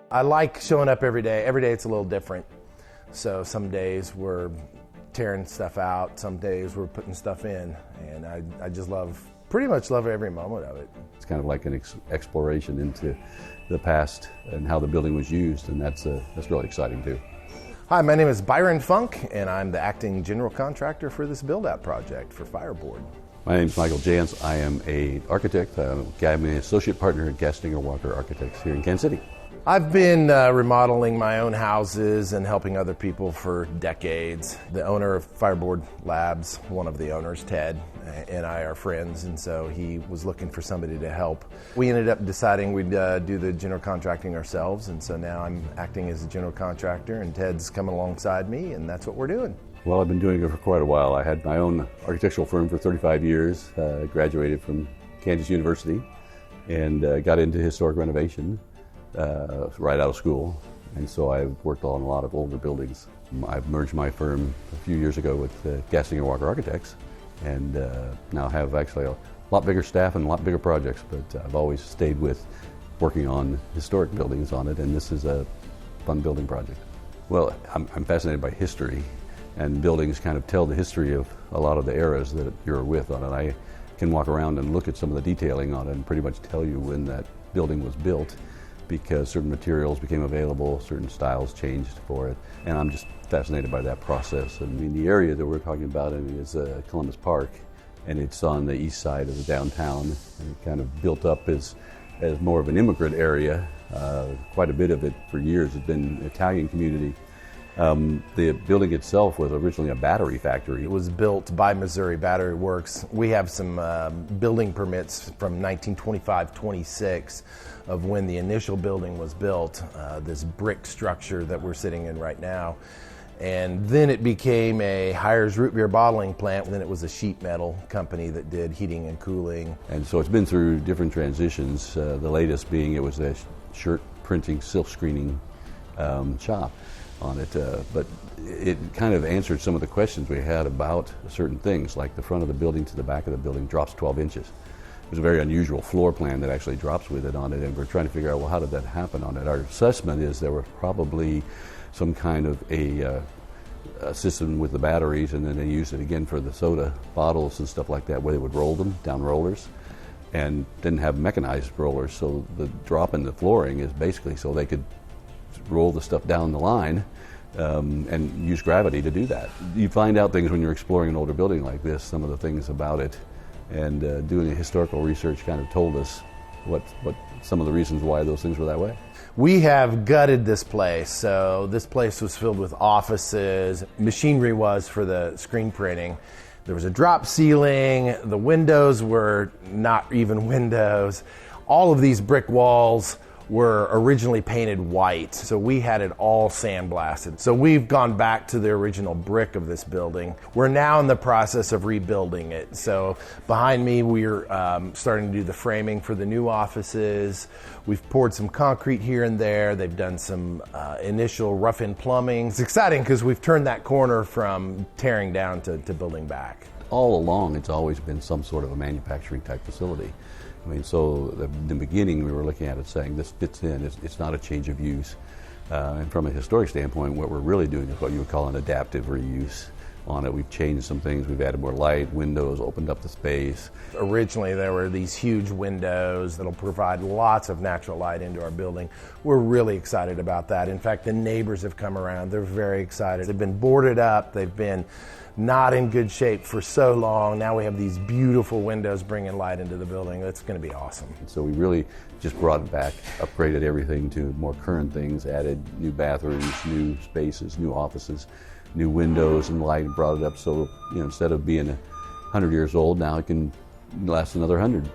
I like showing up every day. Every day it's a little different. So some days we're tearing stuff out, some days we're putting stuff in, and I just pretty much love every moment of it. It's kind of like an exploration into the past and how the building was used, and that's really exciting too. Hi, my name is Byron Funk, and I'm the acting general contractor for this build-out project for Fireboard. My name is Michael Jantz. I am an architect. I'm an associate partner at Gastinger Walker Architects here in Kansas City. I've been remodeling my own houses and helping other people for decades. The owner of Fireboard Labs, one of the owners, Ted, and I are friends, and so he was looking for somebody to help. We ended up deciding we'd do the general contracting ourselves, and so now I'm acting as a general contractor, and Ted's coming alongside me, and that's what we're doing. Well, I've been doing it for quite a while. I had my own architectural firm for 35 years, graduated from Kansas University, and got into historic renovation right out of school, and so I've worked on a lot of older buildings. I've merged my firm a few years ago with Gastinger Walker Architects, and now have actually a lot bigger staff and a lot bigger projects, but I've always stayed with working on historic buildings on it, and this is a fun building project. Well, I'm fascinated by history, and buildings kind of tell the history of a lot of the eras that you're with on it. I can walk around and look at some of the detailing on it and pretty much tell you when that building was built, because certain materials became available, certain styles changed for it, and I'm just fascinated by that process. I mean, the area that we're talking about is Columbus Park, and it's on the east side of the downtown, and it kind of built up as more of an immigrant area. Quite a bit of it for years has been an Italian community. The building itself was originally a battery factory. It was built by Missouri Battery Works. We have some building permits from 1925-26 of when the initial building was built, this brick structure that we're sitting in right now. And then it became a Hires root beer bottling plant, and then it was a sheet metal company that did heating and cooling. And so it's been through different transitions, the latest being it was a shirt printing, silk screening shop on it, but it kind of answered some of the questions we had about certain things, like the front of the building to the back of the building drops 12 inches. It was a very unusual floor plan that actually drops with it on it, and we're trying to figure out, well, how did that happen on it? Our assessment is there were probably some kind of a system with the batteries, and then they used it again for the soda bottles and stuff like that, where they would roll them down rollers, and didn't have mechanized rollers, so the drop in the flooring is basically so they could roll the stuff down the line and use gravity to do that. You find out things when you're exploring an older building like this, some of the things about it, and doing a historical research kind of told us what some of the reasons why those things were that way. We have gutted this place, so this place was filled with offices. Machinery was for the screen printing. There was a drop ceiling, the windows were not even windows. All of these brick walls were originally painted white, so we had it all sandblasted. So we've gone back to the original brick of this building. We're now in the process of rebuilding it. So behind me, we're starting to do the framing for the new offices. We've poured some concrete here and there. They've done some initial rough-in plumbing. It's exciting because we've turned that corner from tearing down to building back. All along, it's always been some sort of a manufacturing type facility. I mean, so in the beginning we were looking at it saying this fits in, it's not a change of use. And from a historic standpoint, what we're really doing is what you would call an adaptive reuse on it. We've changed some things, we've added more light, windows, opened up the space. Originally there were these huge windows that'll provide lots of natural light into our building. We're really excited about that. In fact, the neighbors have come around, they're very excited. They've been boarded up, they've been not in good shape for so long. Now we have these beautiful windows bringing light into the building. That's going to be awesome. So we really just brought it back, upgraded everything to more current things, added new bathrooms, new spaces, new offices, new windows and light, and brought it up so, instead of being 100 years old, now it can last another 100.